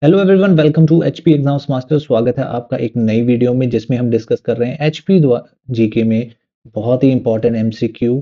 Hello everyone, welcome to HP exams master. स्वागत है आपका एक नई वीडियो में जिसमें हम डिस्कस कर रहे हैं एचपी जीके में बहुत ही important MCQ.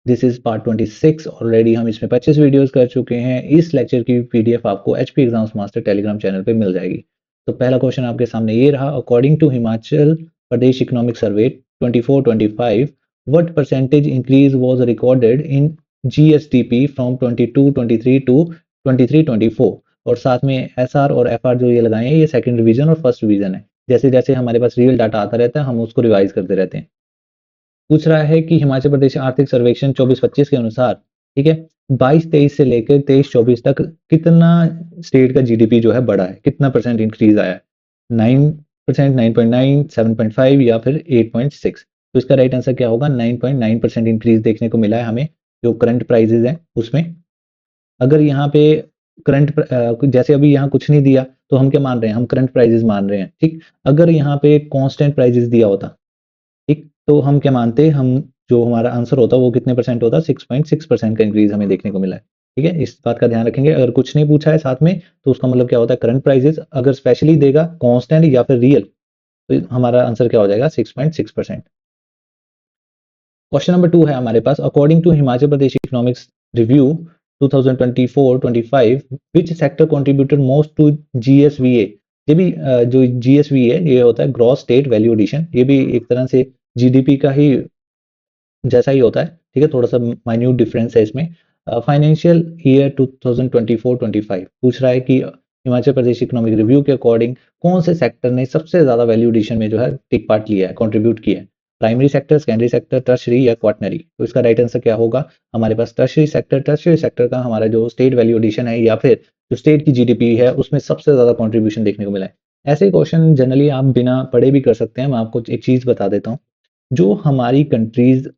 This is part 26। Already हम इसमें 25 वीडियोस कर चुके हैं। इस लेक्चर की पीडीएफ आपको HP exams master Telegram channel पे मिल जाएगी। तो पहला क्वेश्चन आपके सामने ये रहा। According to Himachal Pradesh economic survey 24-25, what percentage increase was recorded in GSDP from 22-23 to 23-24। और साथ में एसआर और एफआर जो ये लगाए हैं, ये सेकंड रिवीजन और फर्स्ट रिवीजन है। जैसे जैसे हमारे पास रियल डाटा आता रहता है हम उसको रिवाइज करते रहते हैं। पूछ रहा है कि हिमाचल प्रदेश आर्थिक सर्वेक्षण 24-25 के अनुसार, ठीक है, 22-23 से लेकर 23-24 तक कितना स्टेट का जीडीपी जो है बढ़ा है, कितना परसेंट इंक्रीज आया है? 9%, 9.9, 7.5 या फिर 8.6? तो इसका राइट आंसर क्या होगा? 9.9% इंक्रीज देखने को मिला है हमें जो करंट प्राइजेज है उसमें। अगर यहाँ पे जैसे अभी यहाँ कुछ नहीं दिया तो हम क्या मान रहे हैं? हम करंट प्राइजेस मान रहे हैं, ठीक। अगर यहाँ पे कांस्टेंट प्राइजेस दिया होता, ठीक, तो हम क्या मानते? हम जो हमारा आंसर होता वो कितने परसेंट होता? 6.6% का इंक्रीज हमें देखने को मिला है। ठीक है, इस बात का ध्यान रखेंगे। अगर कुछ नहीं पूछा है साथ में तो उसका मतलब क्या होता है? Current prices. अगर स्पेशली देगा कांस्टेंट या फिर रियल तो हमारा आंसर क्या हो जाएगा? 6.6%। क्वेश्चन नंबर 2 है हमारे पास। According to Himachal Pradesh economics review 2024-25, which sector contributed most to GSVA? ये भी जो जीएसवीए ये होता है ग्रॉस स्टेट वैल्यू एडिशन। ये भी एक तरह से जीडीपी का ही जैसा ही होता है, ठीक है, थोड़ा सा माइन्यूट डिफरेंस है इसमें। फाइनेंशियल ईयर 2024-25 पूछ रहा है कि हिमाचल प्रदेश इकोनॉमिक रिव्यू के अकॉर्डिंग कौन से सेक्टर ने सबसे ज्यादा वैल्यू एडिशन में जो है टेक पार्ट लिया है, कंट्रीब्यूट किया है? Primary sector, secondary sector, tertiary या क्वाटनरी? तो इसका राइट आंसर क्या होगा? हमारे पास टर्शरी सेक्टर का हमारा जो स्टेट वैल्यू एडिशन है या फिर जो स्टेट की जीडीपी है उसमें सबसे ज्यादा कंट्रीब्यूशन देखने को मिला है। ऐसे क्वेश्चन जनरली आप बिना पढ़े भी कर सकते हैं। मैं आपको एक चीज बता देता हूँ। जो हमारी कंट्रीज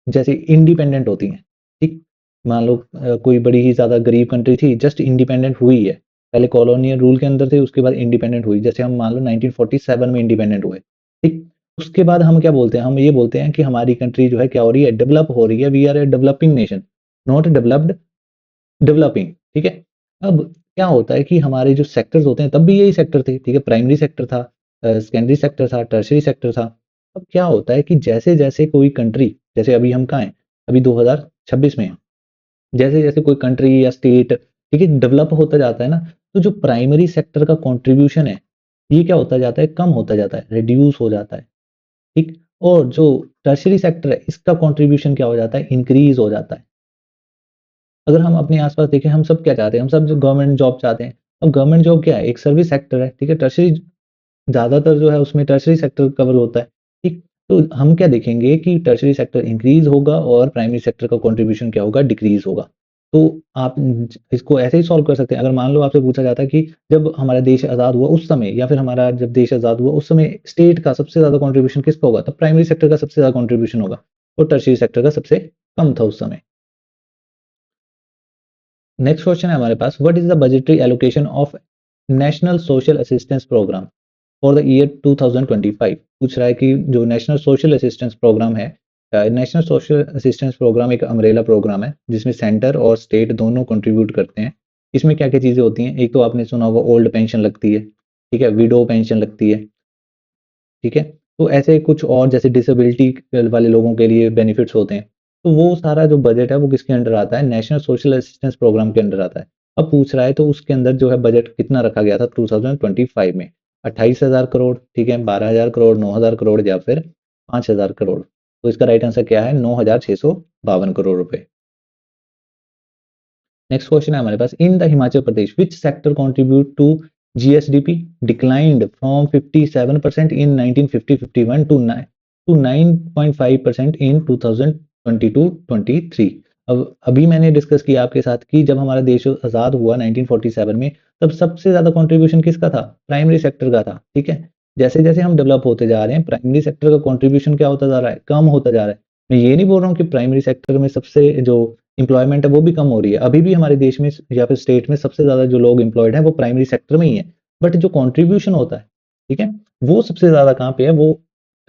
जैसे इंडिपेंडेंट होती हैं, ठीक, मान लो कोई बड़ी ही ज्यादा गरीब कंट्री थी, जस्ट इंडिपेंडेंट हुई है, पहले कॉलोनियल रूल के अंदर थे, उसके बाद इंडिपेंडेंट हुई। जैसे हम मान लो 1947 में इंडिपेंडेंट हुए, ठीक। उसके बाद हम क्या बोलते हैं? हम ये बोलते हैं कि हमारी कंट्री जो है क्या हो रही है? डेवलप हो रही है। We are a developing nation, not developed, developing, ठीक है। अब क्या होता है कि हमारे जो सेक्टर्स होते हैं तब भी यही सेक्टर थे, ठीक है, प्राइमरी सेक्टर था, सेकेंडरी सेक्टर था, टर्शरी सेक्टर था। अब क्या होता है कि जैसे जैसे कोई कंट्री, जैसे अभी हम कहाँ हैं? अभी 2026 में हैं। जैसे जैसे कोई कंट्री या स्टेट, ठीक है, डेवलप होता जाता है ना, तो जो प्राइमरी सेक्टर का कंट्रीब्यूशन है ये क्या होता जाता है? कम होता जाता है, रिड्यूस हो जाता है, ठीक। और जो टर्शरी सेक्टर है इसका कंट्रीब्यूशन क्या हो जाता है? इंक्रीज हो जाता है। अगर हम अपने आसपास देखें, हम सब क्या चाहते हैं? हम सब जो गवर्नमेंट जॉब चाहते हैं। अब गवर्नमेंट जॉब क्या है? एक सर्विस सेक्टर है, ठीक है। टर्शरी ज्यादातर जो है उसमें टर्शरी सेक्टर कवर होता है, ठीक। तो हम क्या देखेंगे कि टर्शरी सेक्टर इंक्रीज होगा और प्राइमरी सेक्टर का कंट्रीब्यूशन क्या होगा? डिक्रीज होगा। तो आप इसको ऐसे ही सॉल्व कर सकते हैं। अगर मान लो आपसे पूछा जाता है कि जब हमारा देश आजाद हुआ उस समय, या फिर हमारा जब देश आजाद हुआ उस समय स्टेट का सबसे ज्यादा कंट्रीब्यूशन किसका होगा? तब प्राइमरी सेक्टर का सबसे ज्यादा कंट्रीब्यूशन होगा और टर्शरी सेक्टर का सबसे कम था उस समय। नेक्स्ट क्वेश्चन है हमारे पास। What is the budgetary allocation of national social assistance programme for the year 2025? पूछ रहा है कि जो नेशनल सोशल असिस्टेंस प्रोग्राम है, नेशनल सोशल असिस्टेंस प्रोग्राम एक अम्ब्रेला प्रोग्राम है जिसमें सेंटर और स्टेट दोनों कंट्रीब्यूट करते हैं। इसमें क्या क्या चीजें होती हैं? एक तो आपने सुना होगा ओल्ड पेंशन लगती है, ठीक है, विडो पेंशन लगती है, ठीक है। तो ऐसे कुछ और जैसे डिसेबिलिटी वाले लोगों के लिए बेनिफिट्स होते हैं। तो वो सारा जो बजट है वो किसके अंडर आता है? नेशनल सोशल असिस्टेंस प्रोग्राम के अंडर आता है। अब पूछ रहा है तो उसके अंदर जो है बजट कितना रखा गया था 2025 में? 28,000 करोड़, ठीक है, 12,000 करोड़, 9,000 करोड़ या फिर 5,000 करोड़? तो इसका राइट आंसर क्या है? 9,652 करोड़ रुपए। नेक्स्ट क्वेश्चन है हमारे पास। In the Himachal Pradesh which sector contribute to GSDP declined from 57% in 1950-51 to 9.5% in 2022-23? अब अभी मैंने डिस्कस किया आपके साथ कि जब हमारा देश आजाद हुआ 1947 में, तब सबसे ज्यादा कंट्रीब्यूशन किसका था? प्राइमरी सेक्टर का था, ठीक है। जैसे जैसे हम डेवलप होते जा रहे हैं प्राइमरी सेक्टर का कंट्रीब्यूशन क्या होता जा रहा है? कम होता जा रहा है। मैं ये नहीं बोल रहा हूँ कि प्राइमरी सेक्टर में सबसे जो एम्प्लॉयमेंट है वो भी कम हो रही है। अभी भी हमारे देश में या फिर स्टेट में सबसे ज्यादा जो लोग एम्प्लॉयड हैं वो प्राइमरी सेक्टर में ही है। बट जो कंट्रीब्यूशन होता है, ठीक है, वो सबसे ज्यादा कहाँ पे है? वो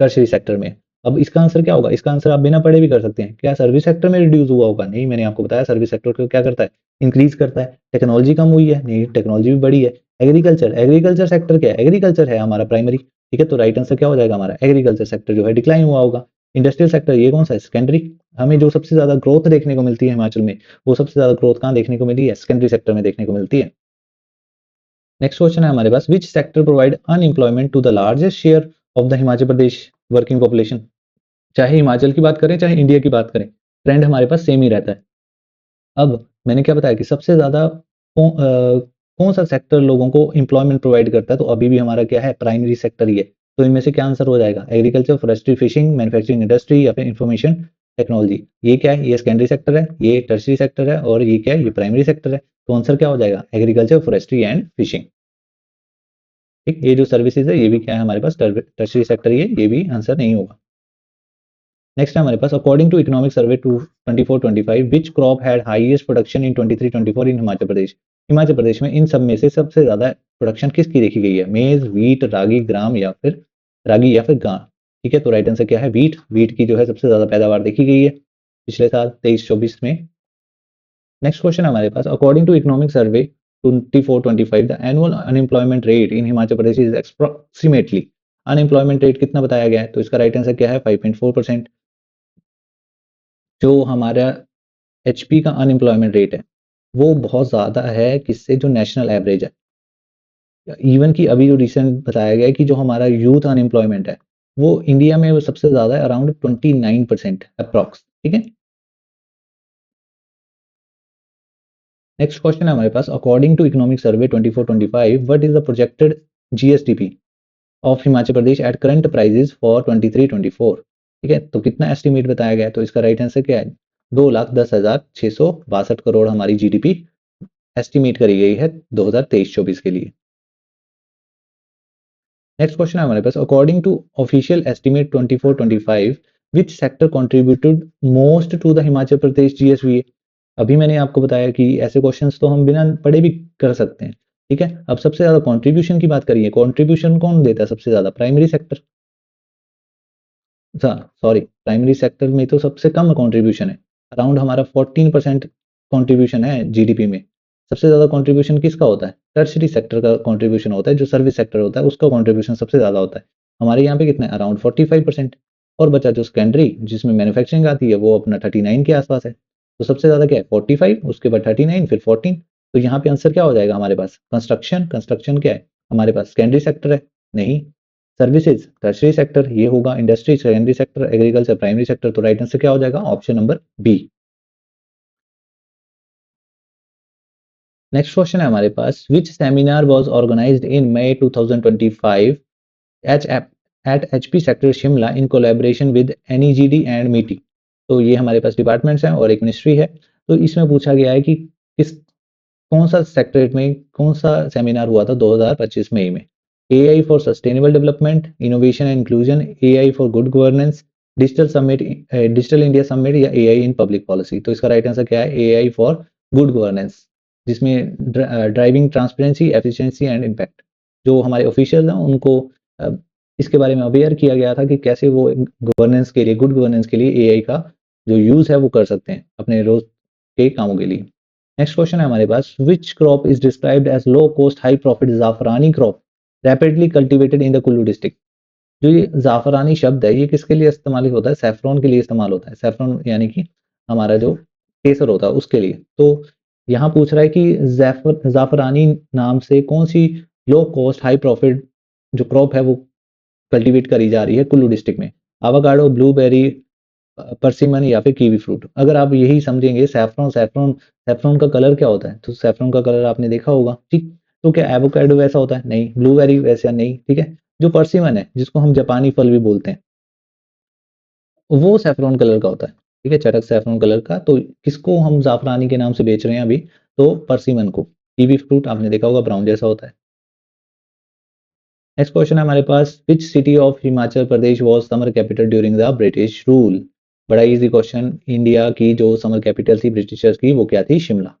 टर्शरी सेक्टर में है। अब इसका आंसर क्या होगा? इसका आंसर आप बिना पढ़े भी कर सकते हैं। क्या सर्विस सेक्टर में रिड्यूस हुआ होगा? नहीं, मैंने आपको बताया सर्विस सेक्टर को क्या करता है? इंक्रीज करता है। टेक्नोलॉजी कम हुई है? नहीं, टेक्नोलॉजी भी बढ़ी है। एग्रीकल्चर, एग्रीकल्चर सेक्टर क्या है, एग्रीकल्चर है हमारा प्राइमरी, ठीक है। तो राइट आंसर क्या हो जाएगा हमारा, एग्रीकल्चर सेक्टर जो है डिक्लाइन हुआ होगा। इंडस्ट्रियल सेक्टर ये कौन सा है, सेकेंडरी। हमें जो सबसे ज्यादा ग्रोथ देखने को मिलती है हिमाचल में, वो सबसे ज्यादा ग्रोथ कहाँ देखने को मिली है, सेकेंडरी सेक्टर में देखने को मिलती है। नेक्स्ट क्वेश्चन है हमारे पास, which sector provide unemployment to the largest share of the Himachal Pradesh working population. चाहे हिमाचल की बात करें चाहे इंडिया की बात करें, ट्रेंड हमारे पास सेम ही रहता है। अब मैंने क्या बताया कि सबसे ज्यादा कौन सा सेक्टर लोगों को एम्प्लॉयमेंट प्रोवाइड करता है, तो अभी भी हमारा क्या है, प्राइमरी सेक्टर ही है। तो इनमें से क्या आंसर हो जाएगा, agriculture, forestry, fishing, manufacturing industry या फिर इंफॉर्मेशन टेक्नोलॉजी। ये क्या है, ये सेकेंडरी सेक्टर है, ये टर्सरी सेक्टर है, और ये क्या है, ये प्राइमरी सेक्टर है। तो आंसर क्या हो जाएगा, एग्रीकल्चर, फॉरेस्ट्री एंड फिशिंग। ठीक, ये जो सर्विसेज है ये भी क्या है हमारे पास, टर्सरी सेक्टर, ये भी आंसर नहीं होगा। नेक्स्ट है हमारे पास, according to economic survey two 24-25 which crop had highest production in 23-24 in Himachal Pradesh. Himachal Pradesh में इन सब में से सबसे ज्यादा प्रोडक्शन किसकी देखी गई है, मेज, वीट, रागी, ग्राम या फिर रागी या फिर गां। ठीक है, तो राइट आंसर क्या है, वीट। वीट की जो है सबसे ज्यादा पैदावार देखी गई है पिछले साल 23-24 में। नेक्स्ट क्वेश्चन हमारे पास, according to economic survey 24-25 the annual unemployment rate in Himachal Pradesh is approximately. Unemployment rate कितना बताया गया है, तो इसका राइट आंसर क्या है, 5.4%। जो हमारा एचपी का अनएम्प्लॉयमेंट रेट है वो बहुत ज़्यादा है किससे, जो नेशनल एवरेज है। इवन कि अभी जो रिसेंट बताया गया है कि जो हमारा यूथ अनएम्प्लॉयमेंट है वो इंडिया में वो सबसे ज़्यादा है, अराउंड 29% अप्रॉक्स। ठीक है। नेक्स्ट क्वेश्चन है हमारे पास, according to economic survey 24-25 what is the projected GSDP of Himachal Pradesh at current prices for 23-24। ठीक है, तो कितना एस्टिमेट बताया गया है, तो इसका राइट आंसर क्या है, 2,10,662 करोड़ हमारी जीडीपी एस्टिमेट करी गई है 2023-24 के लिए। नेक्स्ट क्वेश्चन है हमारे पास, according to official estimate 24-25 which sector contributed most to the Himachal Pradesh GSVA. अभी मैंने आपको बताया कि ऐसे क्वेश्चंस तो हम बिना पढ़े भी कर सकते हैं। ठीक है, अब सबसे ज्यादा कंट्रीब्यूशन की बात करिए, कंट्रीब्यूशन कौन देता है सबसे ज्यादा, primary sector. Sorry, primary sector में तो सबसे कम कंट्रीब्यूशन है, अराउंड हमारा 14% कंट्रीब्यूशन है जीडीपी में। सबसे ज्यादा कंट्रीब्यूशन किसका होता है, टर्शरी सेक्टर का कंट्रीब्यूशन होता है, जो सर्विस सेक्टर होता है उसका कंट्रीब्यूशन सबसे ज्यादा होता है। हमारे यहाँ पे कितना है, अराउंड 45%। और बचा जो सेकेंडरी जिसमें मैन्युफैक्चरिंग आती है वो अपना 39 के आसपास है। तो सबसे ज्यादा क्या है, 45, उसके बाद 39, फिर 14। तो यहाँ पे आंसर क्या हो जाएगा हमारे पास, कंस्ट्रक्शन। कंस्ट्रक्शन क्या है हमारे पास, सेकेंडरी सेक्टर है, नहीं। सर्विसेज टर्शरी सेक्टर ये होगा, industry secondary sector, agriculture primary sector. तो राइट आंसर क्या हो जाएगा, option number B. Next question है हमारे पास, which seminar was organised in May 2025 H at HP sector Shimla in collaboration with NeGD and MeitY. तो ये हमारे पास डिपार्टमेंट्स हैं और एक मिनिस्ट्री है। तो इसमें पूछा गया है कि किस कौन सा सेक्रेटरीट में कौन सा सेमिनार हुआ था 2025 मई में। AI for sustainable development, innovation and inclusion, AI for good governance, digital summit, digital India summit या एआई इन पब्लिक पॉलिसी। तो इसका राइट आंसर क्या है, एआई फॉर गुड गवर्नेंस, जिसमें driving transparency, efficiency and impact. जो हमारे official हैं उनको अ, इसके बारे में अवेयर किया गया था कि कैसे वो गवर्नेंस के लिए, गुड गवर्नेंस के लिए एआई का जो यूज है वो कर सकते हैं अपने रोज के कामों के लिए। नेक्स्ट क्वेश्चन है हमारे पास, which crop is described as low cost high profit जाफरानी crop rapidly cultivated in the Kullu district. जो ये जाफरानी शब्द है ये किसके लिए इस्तेमाल होता है, सैफरॉन के लिए इस्तेमाल होता है। सैफरॉन यानी कि हमारा जो केसर होता है उसके लिए। तो यहाँ पूछ रहा है कि जाफरानी नाम से कौन सी लो कॉस्ट हाई प्रॉफिट जो क्रॉप है वो कल्टीवेट करी जा रही है कुल्लू डिस्ट्रिक्ट में। आवाकाडो, ब्लूबेरी, परसिमन या फिर कीवी फ्रूट। अगर आप यही समझेंगे सैफरॉन, सैफरॉन, सैफरॉन का कलर क्या होता है, तो सैफरॉन का कलर आपने देखा होगा। ठीक, तो क्या एवोकाडो वैसा होता है, नहीं। ब्लूबेरी वैसा नहीं, ठीक है। जो परसिमन है जिसको हम जापानी फल भी बोलते हैं वो सैफरॉन कलर का होता है, ठीक है, चटक सैफरॉन कलर का। तो किसको हम जाफरानी के नाम से बेच रहे हैं अभी, तो परसिमन को। कीवी फ्रूट आपने देखा होगा ब्राउन जैसा होता है। नेक्स्ट क्वेश्चन है हमारे पास, which city of Himachal Pradesh was summer capital during the British rule. बड़ा इजी क्वेश्चन, इंडिया की जो समर कैपिटल थी ब्रिटिशर्स की वो क्या थी, Shimla.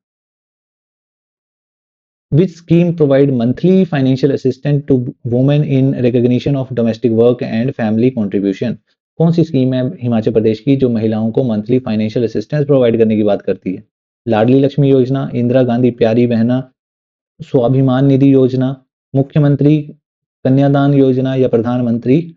Which scheme provide monthly financial assistant to women in recognition of domestic work and family contribution. कौन सी स्कीम है हिमाचल प्रदेश की जो महिलाओं को मंथली फाइनेंशियल असिस्टेंस प्रोवाइड करने की बात करती है। लाडली लक्ष्मी योजना, इंदिरा गांधी प्यारी बहना स्वाभिमान निधि योजना, मुख्यमंत्री कन्यादान योजना या प्रधानमंत्री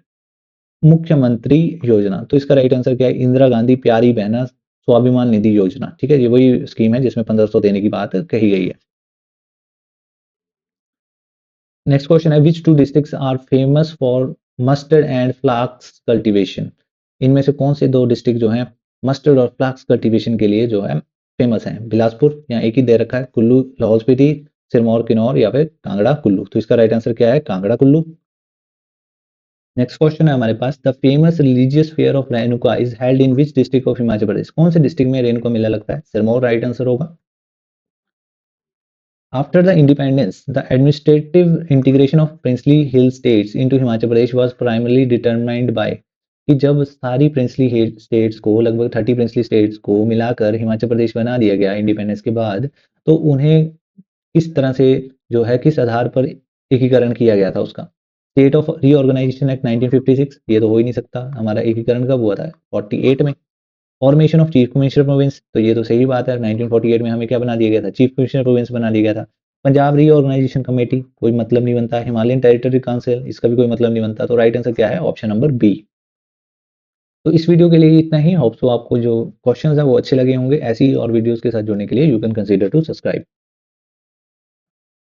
मुख्यमंत्री योजना। तो इसका राइट आंसर क्या है? इंदिरा गांधी प्यारी बहना स्वाभिमान निधि योजना। ठीक है, ये वही स्कीम है जिसमें 1500 देने की बात कही गई है। नेक्स्ट क्वेश्चन है, which two districts are famous for mustard and flax cultivation? इनमें से कौन से दो डिस्ट्रिक्ट जो हैं मस्टर्ड और फ्लाक्स कल्टीवेशन के लिए जो है फेमस हैं? बिलासपुर, यहाँ एक ही दे रखा है, कुल्लू लाहौल स्पीति, सिरमौर किन्नौर या फिर कांगड़ा कुल्लू। तो इसका राइट आंसर क्या है? कांगड़ा कुल्लू। नेक्स्ट क्वेश्चन है हमारे पास, the famous religious fair of Renuka is held in which district of Himachal Pradesh? कौन से डिस्ट्रिक्ट में रेणुका मेला लगता है? सिरमौर राइट आंसर होगा। After the independence, the administrative integration of princely hill states into Himachal Pradesh was primarily determined by कि जब सारी प्रिंसली स्टेट्स को, लगभग 30 प्रिंसली स्टेट्स को मिलाकर हिमाचल प्रदेश बना दिया गया इंडिपेंडेंस के बाद, तो उन्हें किस तरह से जो है किस आधार पर एकीकरण किया गया था उसका? स्टेट ऑफ रीऑर्गेनाइजेशन एक्ट 1956, ये तो हो ही नहीं सकता। हमारा एकीकरण कब हुआ था? 48 में। Formation of chief commissioner province, तो ये तो सही बात है, 1948 में हमें क्या बना दिया गया था? चीफ कमिश्नर प्रोविंस बना दिया गया था। पंजाब रीऑर्गेनाइजेशन कमेटी, कोई मतलब नहीं बनता। हिमालयन टेरिटरी काउंसिल, इसका भी कोई मतलब नहीं बनता। तो राइट आंसर क्या है? Option number B. तो इस वीडियो के लिए इतना ही। होप सो आपको जो क्वेश्चंस है वो अच्छे लगे होंगे। ऐसी और वीडियोस के साथ जुड़ने के लिए you can consider to subscribe.